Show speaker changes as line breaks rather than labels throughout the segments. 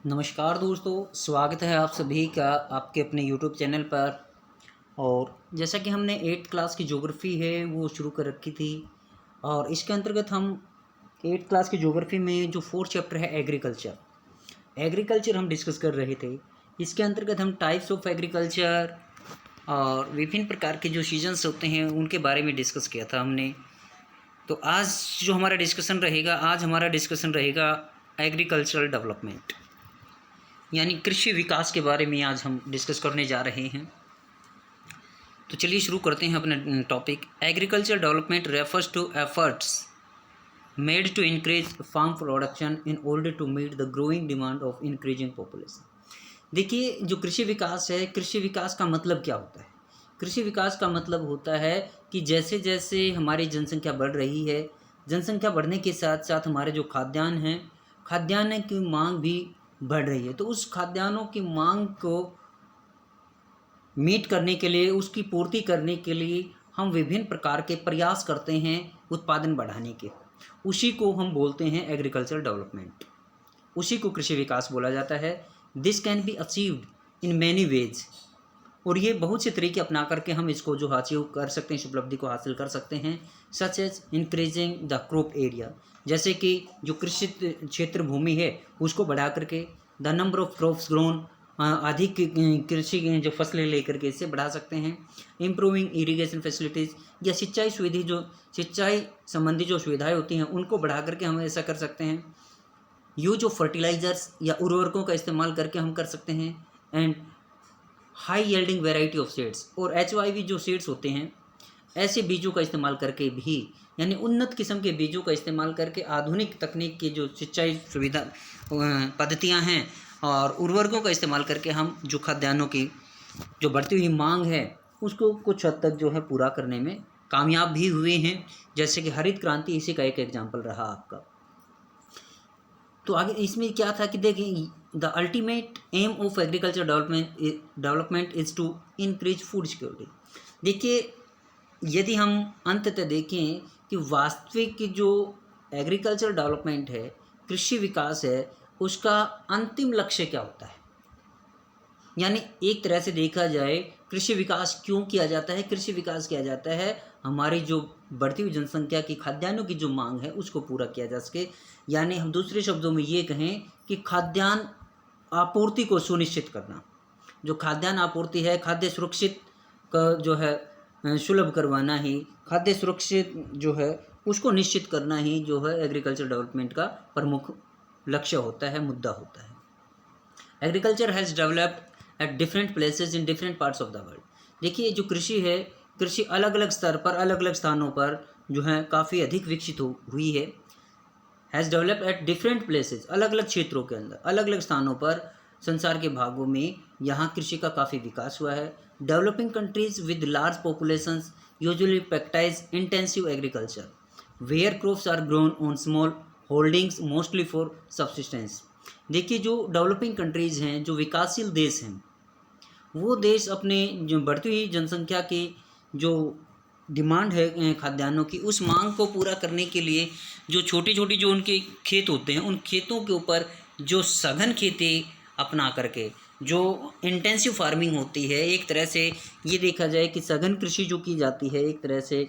नमस्कार दोस्तों, स्वागत है आप सभी का आपके अपने यूट्यूब चैनल पर। और जैसा कि हमने 8th क्लास की ज्योग्राफी है वो शुरू कर रखी थी, और इसके अंतर्गत हम 8th क्लास की ज्योग्राफी में जो 4th चैप्टर है एग्रीकल्चर हम डिस्कस कर रहे थे। इसके अंतर्गत हम टाइप्स ऑफ एग्रीकल्चर और विभिन्न प्रकार के जो सीजन्स होते हैं उनके बारे में डिस्कस किया था हमने। तो आज हमारा डिस्कशन रहेगा एग्रीकल्चरल डेवलपमेंट, यानी कृषि विकास के बारे में आज हम डिस्कस करने जा रहे हैं। तो चलिए शुरू करते हैं अपना topic. Agriculture development refers to efforts made to increase farm production in order to meet the growing demand of increasing population. देखिए, जो कृषि विकास है, कृषि विकास का मतलब क्या होता है? कृषि विकास का मतलब होता है कि जैसे जैसे हमारी जनसंख्या बढ़ रही है, जनसंख्या बढ़ने के साथ साथ हमारे जो खाद्यान्न की मांग भी बढ़ रही है। तो उस खाद्यान्नों की मांग को मीट करने के लिए, उसकी पूर्ति करने के लिए हम विभिन्न प्रकार के प्रयास करते हैं उत्पादन बढ़ाने के। उसी को हम बोलते हैं एग्रीकल्चर डेवलपमेंट, उसी को कृषि विकास बोला जाता है। This can be achieved in many ways, और ये बहुत से तरीके अपना करके हम इसको जो अचीव कर सकते हैं, इस उपलब्धि को हासिल कर सकते हैं। Such as increasing the crop area, जैसे कि जो कृषि क्षेत्र भूमि है उसको बढ़ा करके, the number of crops grown, अधिक कृषि जो फसलें लेकर के इससे बढ़ा सकते हैं। इम्प्रूविंग इरिगेशन फैसिलिटीज़, या सिंचाई संबंधी जो सुविधाएं होती हैं उनको बढ़ा करके हम ऐसा कर सकते हैं। यूज ऑफ फर्टिलाइजर्स या उर्वरकों का इस्तेमाल करके हम कर सकते हैं। And high yielding variety of seeds, और HYV जो सीड्स होते हैं, ऐसे बीजों का इस्तेमाल करके भी, यानी उन्नत किस्म के बीजों का इस्तेमाल करके आधुनिक तकनीक की जो सिंचाई सुविधा पद्धतियां हैं और उर्वरकों का इस्तेमाल करके हम जो खाद्यान्नों की जो बढ़ती हुई मांग है उसको कुछ हद तक जो है पूरा करने में कामयाब भी हुए हैं। जैसे कि हरित क्रांति इसी का एक एग्जाम्पल रहा आपका। तो आगे इसमें क्या था कि देखिए, the ultimate aim of agriculture development is to increase food security. देखिए, यदि हम अंततः देखें कि वास्तविक जो एग्रीकल्चर डेवलपमेंट है, कृषि विकास है, उसका अंतिम लक्ष्य क्या होता है, यानी एक तरह से देखा जाए कृषि विकास क्यों किया जाता है? कृषि विकास किया जाता है हमारी जो बढ़ती हुई जनसंख्या की खाद्यान्नों की जो मांग है उसको पूरा किया जा सके। यानी हम दूसरे शब्दों में ये कहें कि खाद्यान्न आपूर्ति को सुनिश्चित करना, जो खाद्यान्न आपूर्ति है, खाद्य सुरक्षित का जो है सुलभ करवाना ही, खाद्य सुरक्षित जो है उसको निश्चित करना ही जो है एग्रीकल्चर डेवलपमेंट का प्रमुख लक्ष्य होता है, मुद्दा होता है। Agriculture has developed at different places in different parts of the world. देखिए, जो कृषि है, कृषि अलग अलग स्तर पर, अलग अलग स्थानों पर जो है काफ़ी अधिक विकसित हुई है। Has developed at different places, अलग अलग क्षेत्रों के अंदर, अलग अलग स्थानों पर, संसार के भागों में यहाँ कृषि का काफ़ी विकास हुआ है। Developing countries with large populations usually practise intensive agriculture where crops are grown on small holdings mostly for subsistence. देखिए, जो डेवलपिंग कंट्रीज़ हैं, जो विकासशील देश हैं, वो देश अपने जो बढ़ती हुई जनसंख्या की जो डिमांड है खाद्यान्नों की, उस मांग को पूरा करने के लिए जो छोटी छोटी जो उनके खेत होते हैं, उन खेतों के ऊपर जो सघन खेती अपना करके जो इंटेंसिव फार्मिंग होती है, एक तरह से ये देखा जाए कि सघन कृषि जो की जाती है, एक तरह से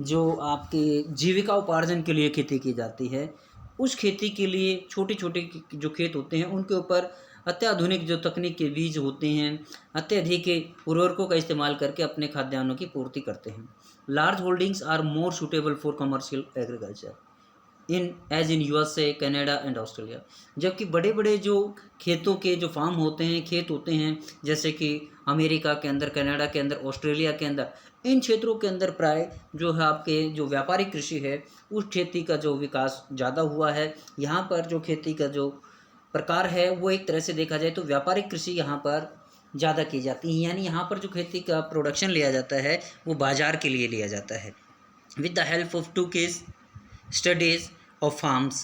जो आपके जीविका उपार्जन के लिए खेती की जाती है, उस खेती के लिए छोटे छोटे जो खेत होते हैं उनके ऊपर अत्याधुनिक जो तकनीक के बीज होते हैं, अत्यधिक उर्वरकों का इस्तेमाल करके अपने खाद्यान्नों की पूर्ति करते हैं। Large holdings are more suitable for commercial agriculture in USA, Canada and Australia. जबकि बड़े बड़े जो खेतों के जो फार्म होते हैं, खेत होते हैं, जैसे कि अमेरिका के अंदर, कनाडा के अंदर, ऑस्ट्रेलिया के अंदर, इन क्षेत्रों के अंदर प्राय जो है आपके जो व्यापारिक कृषि है उस खेती का जो विकास ज़्यादा हुआ है। यहाँ पर जो खेती का जो प्रकार है वो एक तरह से देखा जाए तो व्यापारिक कृषि यहाँ पर ज़्यादा की जाती है, यानी यहाँ पर जो खेती का प्रोडक्शन लिया जाता है वो बाज़ार के लिए लिया जाता है। With the help of 2 case studies of farms,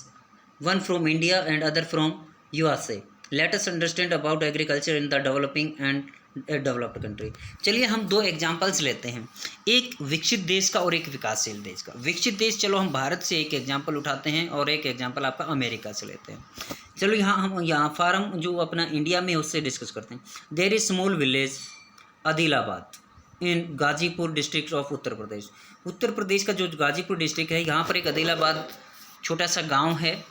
one from India and other from USA, let us understand about agriculture in the developing and developed country. चलिए हम दो एग्जांपल्स लेते हैं, एक विकसित देश का और एक विकासशील देश का। विकसित देश, चलो हम भारत से एक एग्जांपल उठाते हैं और एक एग्जांपल आपका अमेरिका से लेते हैं। चलो यहाँ फार्म जो अपना इंडिया में है उससे डिस्कस करते हैं। There is small village Adilabad in Ghazipur district of Uttar Pradesh. Uttar Pradesh का जो गाजीपुर डिस्ट्रिक्ट है, यहाँ पर एक आदिलाबाद छोटा सा गाँव है।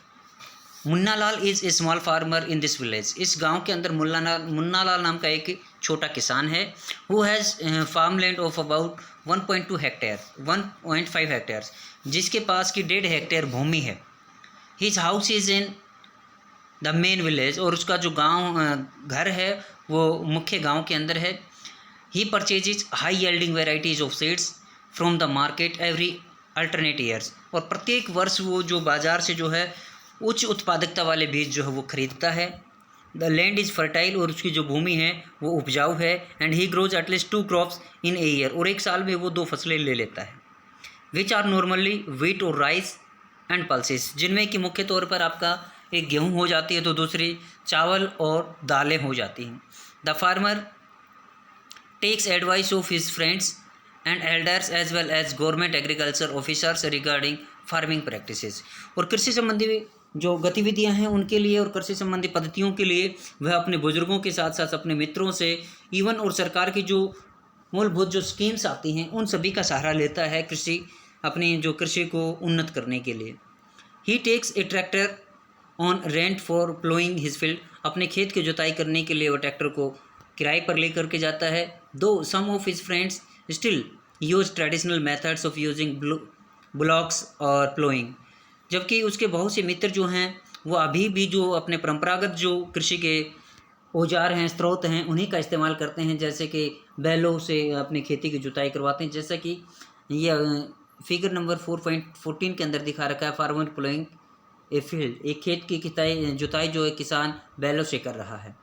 Munnalal is a small farmer in this village. इस गांव के अंदर मुन्नालाल नाम का एक छोटा किसान है। Who has farm land of about 1.5 hectare, जिसके पास की 1.5 हेक्टेयर भूमि है। His house is in the main village, और उसका जो घर है वो मुख्य गांव के अंदर है। He purchases high yielding varieties of seeds from the market every alternate years, और प्रत्येक वर्ष वो जो बाज़ार से जो है उच्च उत्पादकता वाले बीज जो है वो खरीदता है। द लैंड इज़ फर्टाइल, और उसकी जो भूमि है वो उपजाऊ है। And he grows at least 2 crops in a year, और एक साल में वो 2 फसलें ले लेता है। विच आर नॉर्मली व्हीट और राइस एंड पल्सेस, जिनमें कि मुख्य तौर पर आपका एक गेहूँ हो जाती है तो दूसरी चावल और दालें हो जाती हैं। The farmer takes advice of his friends and elders as well as government agriculture officers regarding farming practices, और कृषि संबंधी जो गतिविधियां हैं उनके लिए और कृषि संबंधी पद्धतियों के लिए वह अपने बुजुर्गों के साथ साथ अपने मित्रों से, इवन और सरकार की जो मूलभूत जो स्कीम्स आती हैं उन सभी का सहारा लेता है अपनी जो कृषि को उन्नत करने के लिए। He takes a tractor on rent for ploughing his field, अपने खेत की जुताई करने के लिए वो ट्रैक्टर को किराए पर लेकर के जाता है। Though some of his friends still use traditional methods of using bullocks और प्लोइंग, जबकि उसके बहुत से मित्र जो हैं वो अभी भी जो अपने परंपरागत जो कृषि के औजार हैं, स्रोत हैं, उन्हीं का इस्तेमाल करते हैं, जैसे कि बैलों से अपनी खेती की जुताई करवाते हैं। जैसा कि ये फिगर नंबर 4.14 के अंदर दिखा रखा है, फार्मर प्लोइंग ए फील्ड, एक खेत की जुताई जो है किसान बैलों से कर रहा है।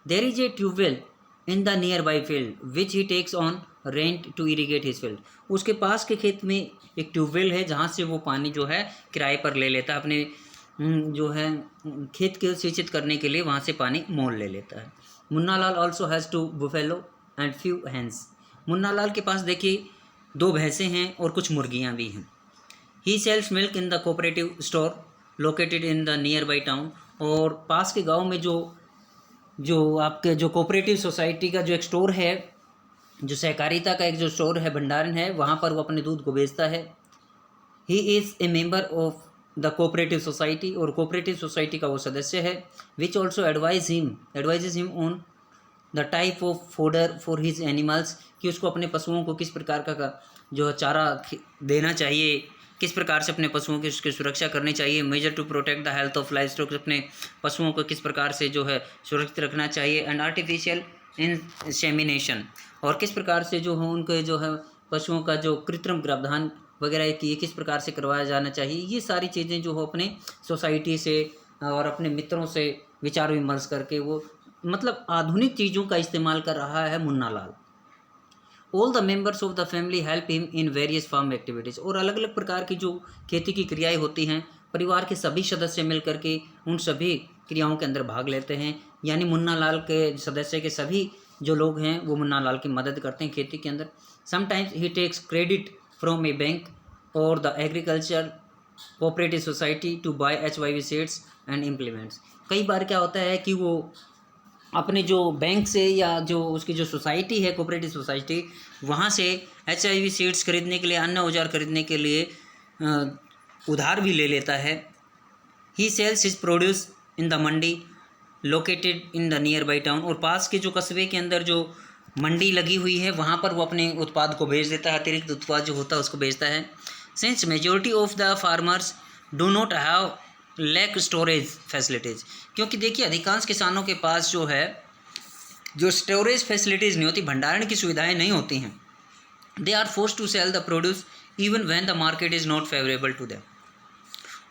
There is a tubewell in the nearby field which he takes on rent to irrigate his field, उसके पास के खेत में एक ट्यूबवेल है जहाँ से वो पानी जो है किराए पर ले लेता है, अपने जो है खेत के सिंचित करने के लिए वहाँ से पानी मोल ले लेता है। Munnalal also has 2 buffalo and few hens, Munnalal के पास देखिए 2 भैंसें हैं और कुछ मुर्गियाँ भी हैं। He sells milk in the cooperative store located in the nearby town, और पास के गाँव में जो आपके जो कोऑपरेटिव सोसाइटी का जो एक स्टोर है, जो सहकारिता का एक जो स्टोर है, भंडारण है, वहाँ पर वो अपने दूध को बेचता है। He is a member of the cooperative society, और कोऑपरेटिव सोसाइटी का वो सदस्य है। Which also advises him on the type of fodder for his animals, कि उसको अपने पशुओं को किस प्रकार का जो चारा देना चाहिए, किस प्रकार से अपने पशुओं की उसकी सुरक्षा करनी चाहिए। Measure to protect the health of livestock, अपने पशुओं को किस प्रकार से जो है सुरक्षित रखना चाहिए। एंड आर्टिफिशियल इंसेमिनेशन, और किस प्रकार से जो है उनके जो है पशुओं का जो कृत्रिम गर्भाधान वगैरह की किस प्रकार से करवाया जाना चाहिए। ये सारी चीज़ें जो हो अपने सोसाइटी से और अपने मित्रों से विचार विमर्श करके वो मतलब आधुनिक चीज़ों का इस्तेमाल कर रहा है Munnalal. All the members of the family help him in various farm activities, और अलग अलग प्रकार की जो खेती की क्रियाएँ होती हैं परिवार के सभी सदस्य मिल करके उन सभी क्रियाओं के अंदर भाग लेते हैं। यानी मुन्नालाल के सदस्य के सभी जो लोग हैं वो मुन्नालाल की मदद करते हैं खेती के अंदर। Sometimes he takes credit from a bank और the agriculture cooperative society to buy HYV seeds and implements. कई बार क्या होता है कि वो अपने जो बैंक से या जो उसकी जो सोसाइटी है कोऑपरेटिव सोसाइटी, वहाँ से HYV सीड्स खरीदने के लिए, अन्य औजार खरीदने के लिए उधार भी ले लेता है। He sells his produce in the mandi located in the nearby town, और पास के जो कस्बे के अंदर जो मंडी लगी हुई है वहाँ पर वो अपने उत्पाद को बेच देता है, अतिरिक्त उत्पाद जो होता है उसको बेचता है। Since majority of the farmers do not have lack storage facilities, क्योंकि देखिए अधिकांश किसानों के पास जो है जो स्टोरेज फैसिलिटीज़ नहीं होती, भंडारण की सुविधाएं नहीं होती हैं। They are force to sell the produce even when the market is not favourable to them,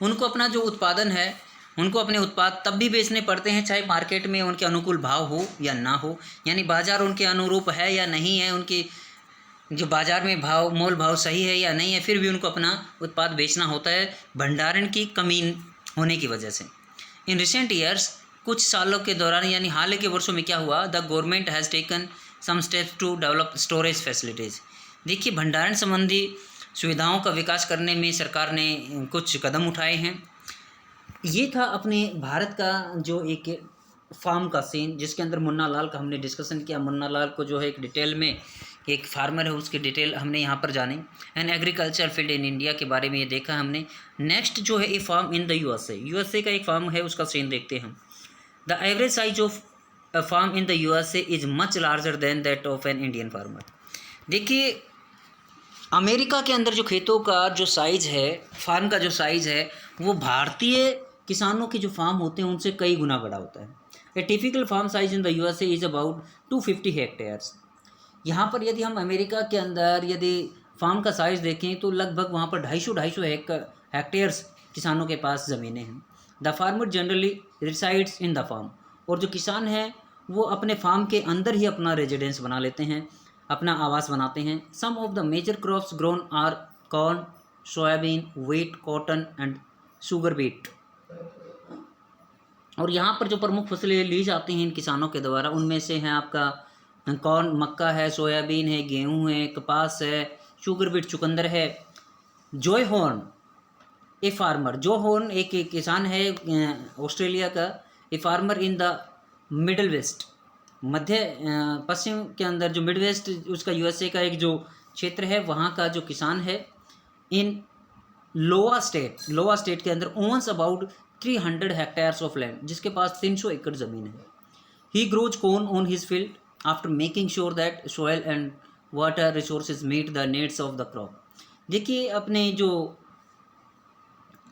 उनको अपना जो उत्पादन है उनको अपने उत्पाद तब भी बेचने पड़ते हैं चाहे मार्केट में उनके अनुकूल भाव हो या ना हो, यानी बाज़ार उनके अनुरूप है या नहीं है, उनकी जो बाज़ार में मोल भाव सही है या नहीं है, फिर भी उनको अपना उत्पाद बेचना होता है भंडारण की कमी होने की वजह से। इन रिसेंट ईयर्स कुछ सालों के दौरान यानी हाल के वर्षों में क्या हुआ, the government has taken some steps to develop storage facilities. देखिए भंडारण संबंधी सुविधाओं का विकास करने में सरकार ने कुछ कदम उठाए हैं। ये था अपने भारत का जो एक फार्म का सीन, जिसके अंदर मुन्ना लाल का हमने डिस्कशन किया। मुन्ना लाल को जो है एक डिटेल में, एक फार्मर है उसकी डिटेल हमने यहाँ पर जाने। And agriculture field in India के बारे में ये देखा हमने। नेक्स्ट जो है a farm in the USA का एक फार्म है, उसका सीन देखते हैं हम। The average size of a farm in the USA is much larger than that of an Indian farmer. देखिए अमेरिका के अंदर जो खेतों का जो साइज़ है, फार्म का जो साइज़ है, वो भारतीय किसानों के जो फार्म होते हैं उनसे कई गुना बड़ा होता है। A typical farm size in the USA is about 250 hectares. यहाँ पर यदि हम अमेरिका के अंदर यदि फार्म का साइज़ देखें तो लगभग वहाँ पर 250 हेक्टेयर्स किसानों के पास ज़मीनें हैं। The farmer generally resides in the farm. और जो किसान हैं वो अपने फार्म के अंदर ही अपना रेजिडेंस बना लेते हैं, अपना आवास बनाते हैं। Some of the major crops grown are corn, soybean, wheat, cotton and sugar beet. और यहाँ पर जो प्रमुख फसलें ली जाती हैं इन किसानों के द्वारा, उनमें से हैं आपका कॉर्न मक्का है, सोयाबीन है, गेहूँ है, कपास है, शुगर बीट चुकंदर है। जॉय हॉर्न ए फार्मर, जो हॉर्न एक किसान है ऑस्ट्रेलिया का, a farmer in the middle west, मध्य पश्चिम के अंदर जो मिड वेस्ट उसका यूएसए का एक जो क्षेत्र है वहाँ का जो किसान है, इन लोआ स्टेट के अंदर owns about 300 hectares of land, जिसके पास 300 एकड़ ज़मीन है। He grows corn on his field after making sure that soil and water resources meet the needs of the crop. देखिए अपने जो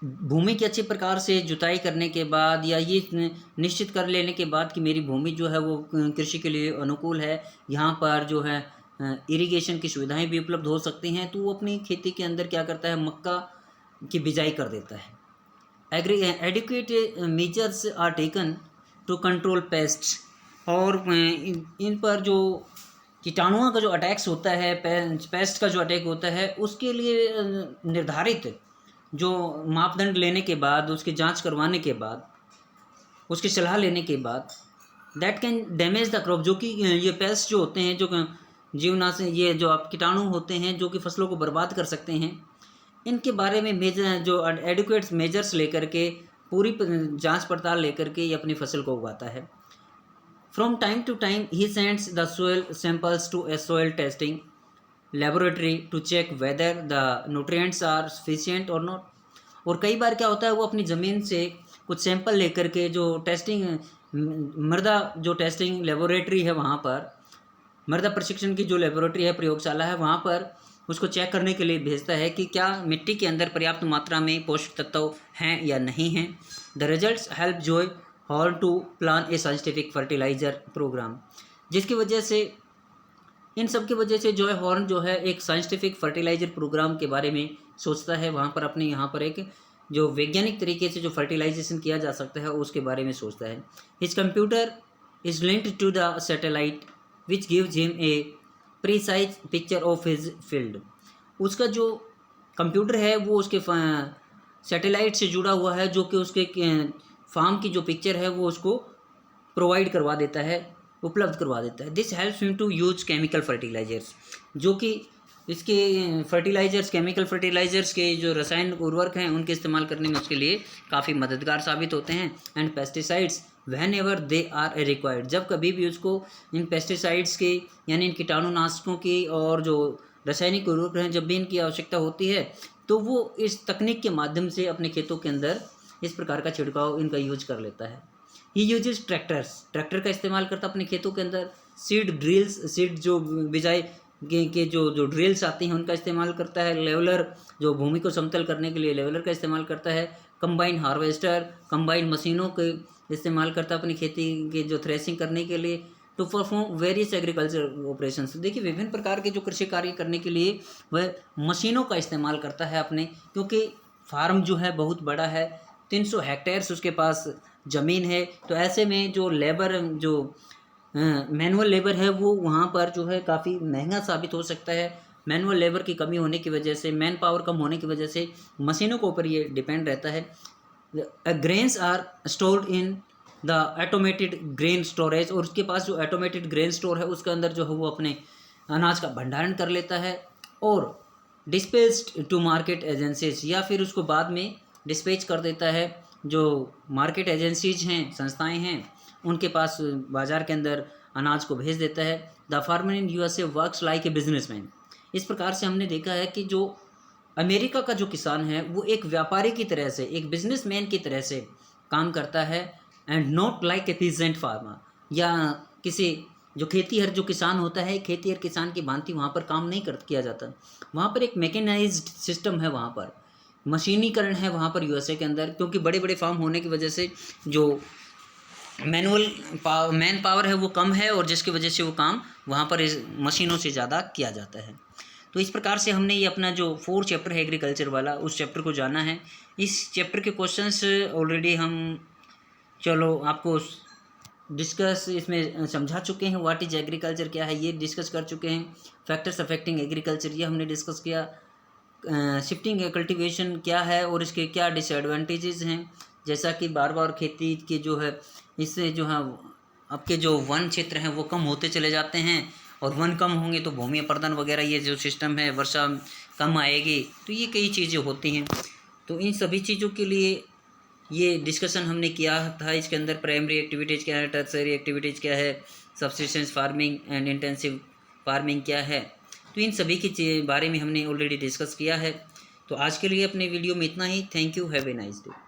भूमि की अच्छी प्रकार से जुताई करने के बाद या ये निश्चित कर लेने के बाद कि मेरी भूमि जो है वो कृषि के लिए अनुकूल है, यहाँ पर जो है इरिगेशन की सुविधाएं भी उपलब्ध हो सकती हैं, तो वो अपनी खेती के अंदर क्या करता है, मक्का की बिजाई कर देता है। Adequate measures are taken to control pests. और इन पर जो कीटाणुओं का जो अटैक्स होता है, पेस्ट का जो अटैक होता है, उसके लिए निर्धारित जो मापदंड लेने के बाद, उसकी जांच करवाने के बाद, उसकी सलाह लेने के बाद, that can damage the crop, जो कि ये पेस्ट जो होते हैं, जो जीवनाशी, ये जो आप कीटाणु होते हैं जो कि फसलों को बर्बाद कर सकते हैं, इनके बारे में मेजर जो एडिक्वेट मेजर्स लेकर के, पूरी जांच पड़ताल लेकर के ये अपनी फसल को उगाता है। From time to time he sends the soil samples to a soil testing laboratory to check whether the nutrients are sufficient or not. और कई बार क्या होता है, वो अपनी ज़मीन से कुछ सैंपल लेकर के जो टेस्टिंग मृदा जो टेस्टिंग लेबोरेटरी है, वहाँ पर मृदा प्रशिक्षण की जो लेबोरेटरी है, प्रयोगशाला है, वहाँ पर उसको चेक करने के लिए भेजता है कि क्या मिट्टी के अंदर पर्याप्त मात्रा में पोषक तत्व हैं या नहीं हैं। The results help Joy Horn to plan a scientific fertiliser programme, जिसकी वजह से, इन सब की वजह से जॉय हॉर्न जो है एक साइंटिफिक फर्टिलाइज़र प्रोग्राम के बारे में सोचता है। वहाँ पर अपने यहाँ पर एक जो वैज्ञानिक तरीके से जो फर्टिलाइजेशन किया जा सकता है उसके बारे में सोचता है। His computer is linked to the satellite which gives him a precise picture of his field. उसका जो कंप्यूटर है वो उसके सैटेलाइट से जुड़ा हुआ है, जो कि उसके फार्म की जो पिक्चर है वो उसको प्रोवाइड करवा देता है, उपलब्ध करवा देता है। This helps him to use chemical fertilisers, जो कि इसके फर्टिलाइजर्स, केमिकल फर्टिलाइजर्स के जो रासायनिक उर्वरक हैं उनके इस्तेमाल करने में उसके लिए काफ़ी मददगार साबित होते हैं। And pesticides whenever they are required, जब कभी भी उसको इन पेस्टिसाइड्स के यानी इन कीटाणुनाशकों की और जो रासायनिक उर्वरक हैं, जब भी इनकी आवश्यकता होती है तो वो इस तकनीक के माध्यम से अपने खेतों के अंदर इस प्रकार का छिड़काव इनका यूज कर लेता है। ही यूजेस ट्रैक्टर का इस्तेमाल करता है अपने खेतों के अंदर। सीड ड्रिल्स, सीड जो बिजाई के जो ड्रिल्स आती हैं उनका इस्तेमाल करता है। लेवलर, जो भूमि को समतल करने के लिए लेवलर का इस्तेमाल करता है। कंबाइन हार्वेस्टर, कंबाइन मशीनों के इस्तेमाल करता है अपनी खेती के जो थ्रेसिंग करने के लिए। To perform various agriculture operations, देखिए विभिन्न प्रकार के जो कृषि कार्य करने के लिए वह मशीनों का इस्तेमाल करता है अपने, क्योंकि फार्म जो है बहुत बड़ा है, 300 हेक्टेयर्स उसके पास ज़मीन है। तो ऐसे में जो लेबर, जो मैनुअल लेबर है वो वहाँ पर जो है काफ़ी महंगा साबित हो सकता है। मैनुअल लेबर की कमी होने की वजह से, मैन पावर कम होने की वजह से मशीनों के ऊपर ये डिपेंड रहता है। Grains are stored in the automated grain storage, और उसके पास जो ऑटोमेटेड ग्रेन स्टोर है उसके अंदर जो है वो अपने अनाज का भंडारण कर लेता है, और डिस्पैच्ड टू मार्केट एजेंसीज, या फिर उसको बाद में डिस्पैच कर देता है जो मार्केट एजेंसीज हैं, संस्थाएं हैं, उनके पास बाज़ार के अंदर अनाज को भेज देता है। The farmer in USA works like a businessman. इस प्रकार से हमने देखा है कि जो अमेरिका का जो किसान है वो एक व्यापारी की तरह से, एक बिजनेसमैन की तरह से काम करता है, and not like a peasant farmer, या किसी जो खेतीहर जो किसान होता है, खेतीहर किसान की भांति वहाँ पर काम नहीं किया जाता। वहाँ पर एक मैकेनाइज्ड सिस्टम है, वहाँ पर मशीनीकरण है वहाँ पर यूएसए के अंदर, क्योंकि बड़े बड़े फार्म होने की वजह से जो मैन पावर है वो कम है, और जिसकी वजह से वो काम वहाँ पर मशीनों से ज़्यादा किया जाता है। तो इस प्रकार से हमने ये अपना जो 4 चैप्टर है एग्रीकल्चर वाला, उस चैप्टर को जाना है। इस चैप्टर के क्वेश्चंस ऑलरेडी हम चलो आपको डिस्कस इसमें समझा चुके हैं। व्हाट इज एग्रीकल्चर क्या है ये डिस्कस कर चुके हैं। फैक्टर्स अफेक्टिंग एग्रीकल्चर ये हमने डिस्कस किया। शिफ्टिंग कल्टीवेशन क्या है और इसके क्या डिसएडवांटेजेस हैं, जैसा कि बार बार खेती के जो है इससे जो है आपके जो वन क्षेत्र हैं वो कम होते चले जाते हैं, और वन कम होंगे तो भूमि अपर्दन वगैरह ये जो सिस्टम है, वर्षा कम आएगी, तो ये कई चीज़ें होती हैं। तो इन सभी चीज़ों के लिए ये डिस्कशन हमने किया था। इसके अंदर प्राइमरी एक्टिविटीज़ क्या है, टर्सरी एक्टिविटीज़ क्या है, subsistence farming and intensive farming क्या है, तो इन सभी के बारे में हमने ऑलरेडी डिस्कस किया है। तो आज के लिए अपने वीडियो में इतना ही। Thank you, have a nice day.